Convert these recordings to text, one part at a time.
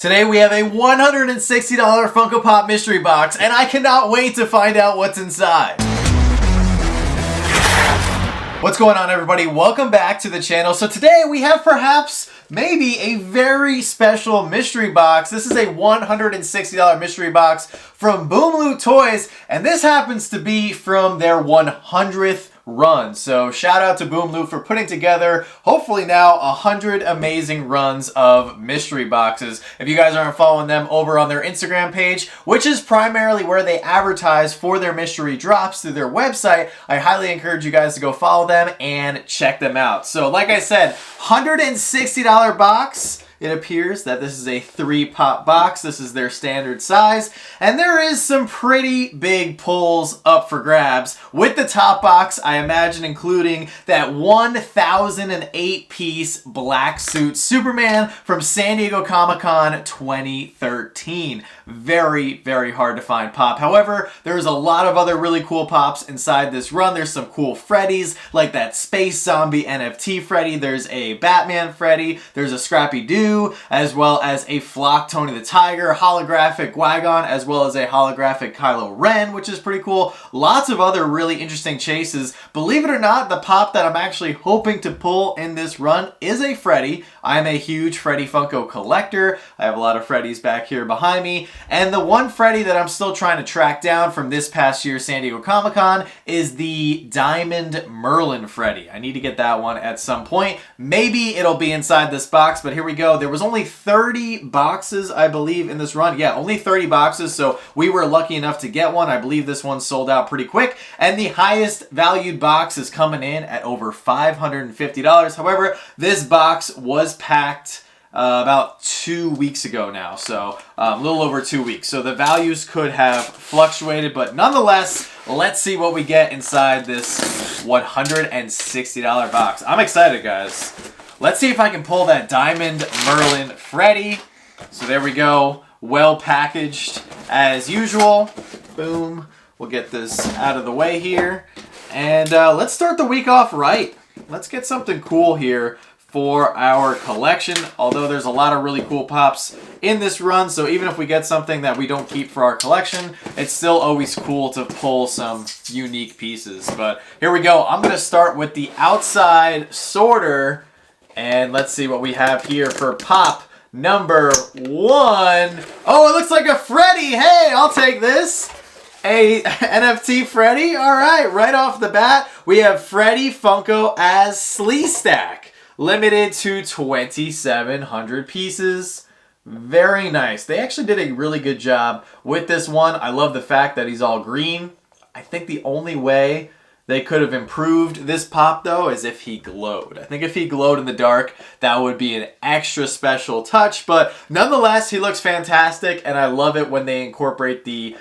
Today we have a $160 Funko Pop mystery box, and I cannot wait to find out what's inside. What's going on, everybody? Welcome back to the channel. So today we have perhaps maybe a very special mystery box. This is a $160 mystery box from Boom Loot Toys, and this happens to be from their 100th run. So shout out to Boom Loot for putting together hopefully now 100 amazing runs of mystery boxes. If you guys aren't following them over on their Instagram page, which is primarily where they advertise for their mystery drops through their website, I highly encourage you guys to go follow them and check them out. So like I said, $160 box. It appears that this is a 3-pop box. This is their standard size. And there is some pretty big pulls up for grabs. With the top box, I imagine including that 1,008-piece black suit Superman from San Diego Comic-Con 2013. Very, very hard to find pop. However, there's a lot of other really cool pops inside this run. There's some cool Freddys, like that Space Zombie NFT Freddy. There's a Batman Freddy. There's a Scrappy Doo, as well as a Flock Tony the Tiger, holographic Wagon, as well as a holographic Kylo Ren, which is pretty cool. Lots of other really interesting chases. Believe it or not, the pop that I'm actually hoping to pull in this run is a Freddy. I'm a huge Freddy Funko collector. I have a lot of Freddys back here behind me. And the one Freddy that I'm still trying to track down from this past year's San Diego Comic-Con is the Diamond Merlin Freddy. I need to get that one at some point. Maybe it'll be inside this box, but here we go. There was only 30 boxes, I believe, in this run. Yeah, only 30 boxes, so we were lucky enough to get one. I believe this one sold out pretty quick, and the highest valued box is coming in at over $550. However, this box was packed about 2 weeks ago now, so a little over 2 weeks. So the values could have fluctuated, but nonetheless, let's see what we get inside this $160 box. I'm excited, guys. Let's see if I can pull that Diamond Merlin Freddy. So there we go, well packaged as usual. Boom. We'll get this out of the way here. And let's start the week off right. Let's get something cool here for our collection, although there's a lot of really cool pops in this run, so even if we get something that we don't keep for our collection, it's still always cool to pull some unique pieces. But here we go. I'm going to start with the outside sorter, and let's see what we have here for pop number 1. Oh, it looks like a Freddy. Hey, I'll take this. A NFT Freddy. All right off the bat, we have Freddy Funko as Sleestack. Limited to 2,700 pieces. Very nice. They actually did a really good job with this one. I love the fact that he's all green. I think the only way they could have improved this pop, though, is if he glowed. I think if he glowed in the dark, that would be an extra special touch. But nonetheless, he looks fantastic, and I love it when they incorporate the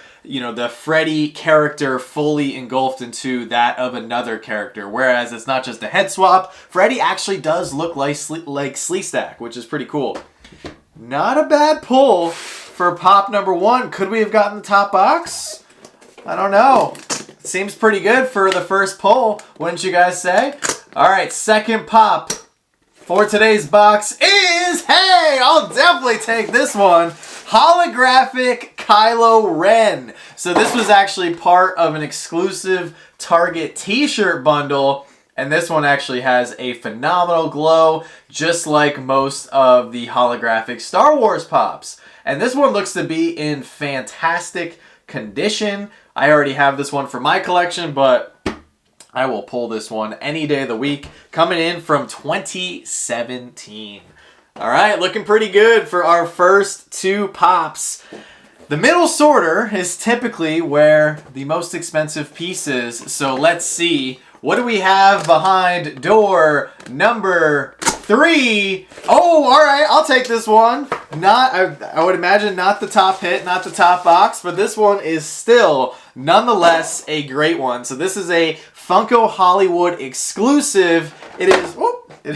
Freddy character fully engulfed into that of another character. Whereas it's not just a head swap. Freddy actually does look like Sleestack, which is pretty cool. Not a bad pull for pop number 1. Could we have gotten the top box? I don't know. Seems pretty good for the first pull, wouldn't you guys say? All right, second pop for today's box is, hey, I'll definitely take this one. Holographic Kylo Ren. So this was actually part of an exclusive Target t-shirt bundle, and this one actually has a phenomenal glow, just like most of the holographic Star Wars pops. And this one looks to be in fantastic condition. I already have this one for my collection, but I will pull this one any day of the week. Coming in from 2017. All right, looking pretty good for our first 2 pops. The middle sorter is typically where the most expensive piece is. So let's see. What do we have behind door number 3? Oh, all right, I'll take this one. I would imagine not the top hit, not the top box, but this one is still nonetheless a great one. So this is a Funko Hollywood exclusive. It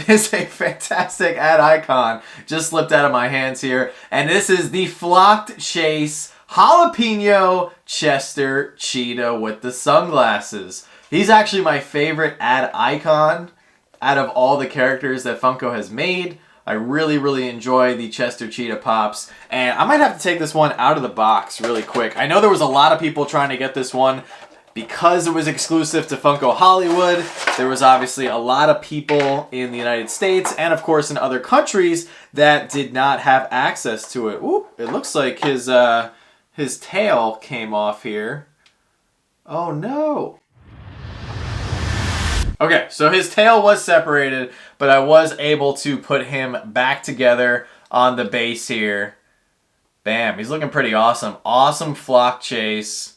is a fantastic ad icon. Just slipped out of my hands here. And this is the Flocked Chase Jalapeno Chester Cheetah with the sunglasses. He's actually my favorite ad icon out of all the characters that Funko has made. I really, really enjoy the Chester Cheetah Pops, and I might have to take this one out of the box really quick. I know there was a lot of people trying to get this one because it was exclusive to Funko Hollywood. There was obviously a lot of people in the United States and of course in other countries that did not have access to it. Ooh, it looks like his tail came off here. Oh no. Okay, so his tail was separated, but I was able to put him back together on the base here. Bam, he's looking pretty awesome. Awesome flock chase.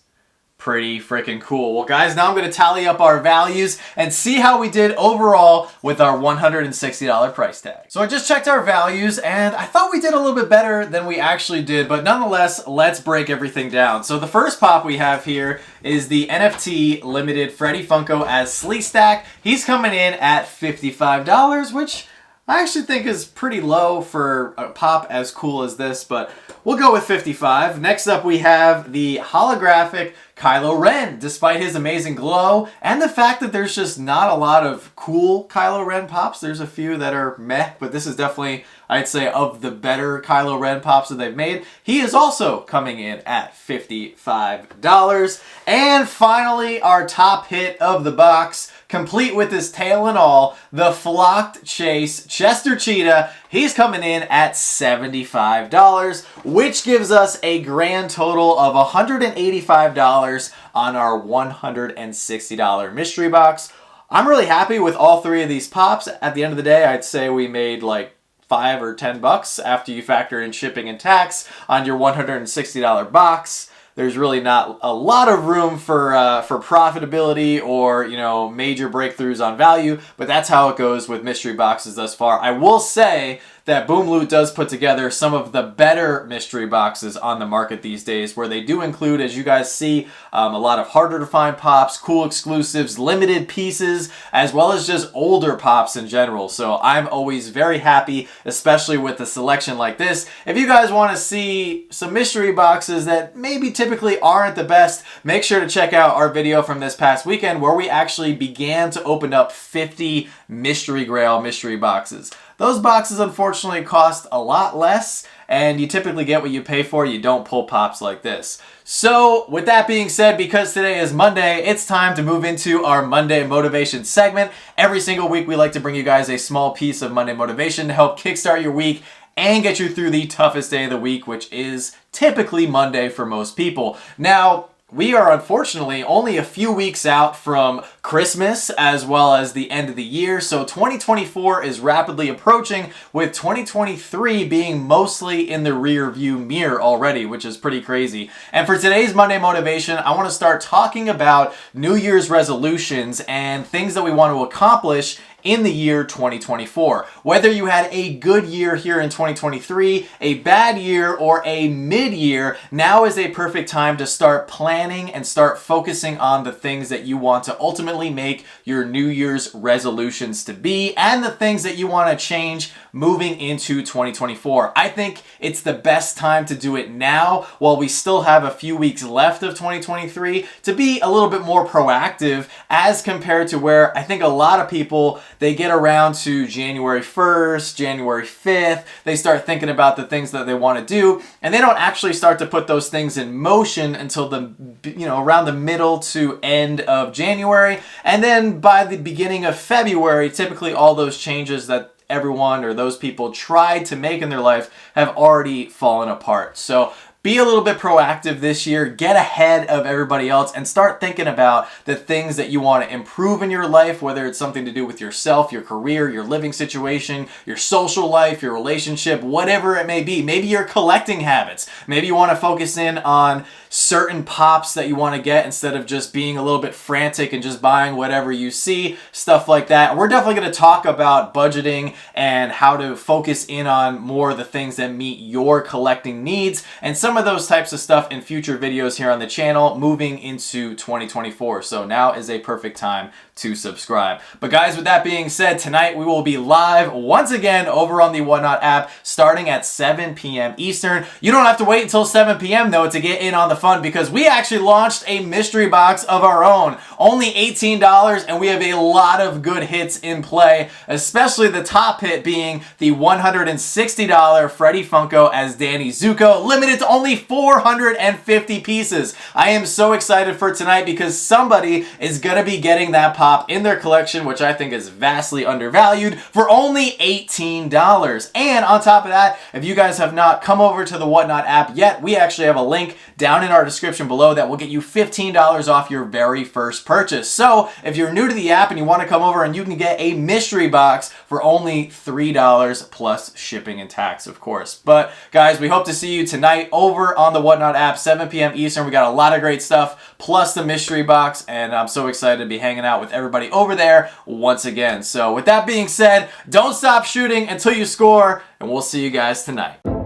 Pretty freaking cool. Well, guys, now I'm going to tally up our values and see how we did overall with our $160 price tag. So I just checked our values, and I thought we did a little bit better than we actually did, but nonetheless, let's break everything down. So the first pop we have here is the NFT Limited Freddy Funko as Sleestack. He's coming in at $55, which I actually think is pretty low for a pop as cool as this, but we'll go with 55. Next up, we have the holographic Kylo Ren. Despite his amazing glow and the fact that there's just not a lot of cool Kylo Ren pops, there's a few that are meh, but this is definitely, I'd say, of the better Kylo Ren pops that they've made. He is also coming in at $55. And finally, our top hit of the box, complete with his tail and all, the Flocked Chase Chester Cheetah. He's coming in at $75, which gives us a grand total of $185 on our $160 mystery box. I'm really happy with all three of these pops. At the end of the day, I'd say we made like $5 or $10 after you factor in shipping and tax on your $160 box. There's really not a lot of room for profitability or, you know, major breakthroughs on value, but that's how it goes with mystery boxes thus far. I will say that Boom Loot does put together some of the better mystery boxes on the market these days, where they do include, as you guys see, a lot of harder to find pops, cool exclusives, limited pieces, as well as just older pops in general. So I'm always very happy, especially with a selection like this. If you guys want to see some mystery boxes that maybe typically aren't the best, make sure to check out our video from this past weekend where we actually began to open up 50 Mystery Grail mystery boxes. Those boxes unfortunately cost a lot less, and you typically get what you pay for. You don't pull pops like this. So with that being said, because today is Monday, it's time to move into our Monday Motivation segment. Every single week we like to bring you guys a small piece of Monday Motivation to help kickstart your week and get you through the toughest day of the week, which is typically Monday for most people. Now, we are unfortunately only a few weeks out from Christmas as well as the end of the year, so 2024 is rapidly approaching, with 2023 being mostly in the rear view mirror already, which is pretty crazy. And for today's Monday Motivation, I want to start talking about New Year's resolutions and things that we want to accomplish in the year 2024. Whether you had a good year here in 2023, a bad year, or a mid-year, now is a perfect time to start planning and start focusing on the things that you want to ultimately make your New Year's resolutions to be, and the things that you want to change moving into 2024. I think it's the best time to do it now while we still have a few weeks left of 2023 to be a little bit more proactive as compared to where I think a lot of people, they get around to January 1st, January 5th, they start thinking about the things that they want to do, and they don't actually start to put those things in motion until around the middle to end of January. And then by the beginning of February, typically all those changes that everyone or those people tried to make in their life have already fallen apart. So be a little bit proactive this year, get ahead of everybody else, and start thinking about the things that you want to improve in your life, whether it's something to do with yourself, your career, your living situation, your social life, your relationship, whatever it may be. Maybe your collecting habits. Maybe you want to focus in on certain pops that you want to get instead of just being a little bit frantic and just buying whatever you see, stuff like that. We're definitely going to talk about budgeting and how to focus in on more of the things that meet your collecting needs, and some of those types of stuff in future videos here on the channel moving into 2024. So now is a perfect time to subscribe. But guys, with that being said, tonight we will be live once again over on the Whatnot app starting at 7 p.m. Eastern. You don't have to wait until 7 p.m. though to get in on the fun, because we actually launched a mystery box of our own. Only $18, and we have a lot of good hits in play, especially the top hit being the $160 Freddy Funko as Danny Zuko, limited to only 450 pieces. I am so excited for tonight because somebody is going to be getting that pop in their collection, which I think is vastly undervalued, for only $18. And on top of that, if you guys have not come over to the Whatnot app yet, we actually have a link down in our description below that will get you $15 off your very first purchase. So if you're new to the app and you want to come over, and you can get a mystery box for only $3 plus shipping and tax, of course. But guys, we hope to see you tonight over on the Whatnot app, 7 p.m. Eastern. We got a lot of great stuff, plus the mystery box, and I'm so excited to be hanging out with everybody over there once again. So with that being said, don't stop shooting until you score, and we'll see you guys tonight.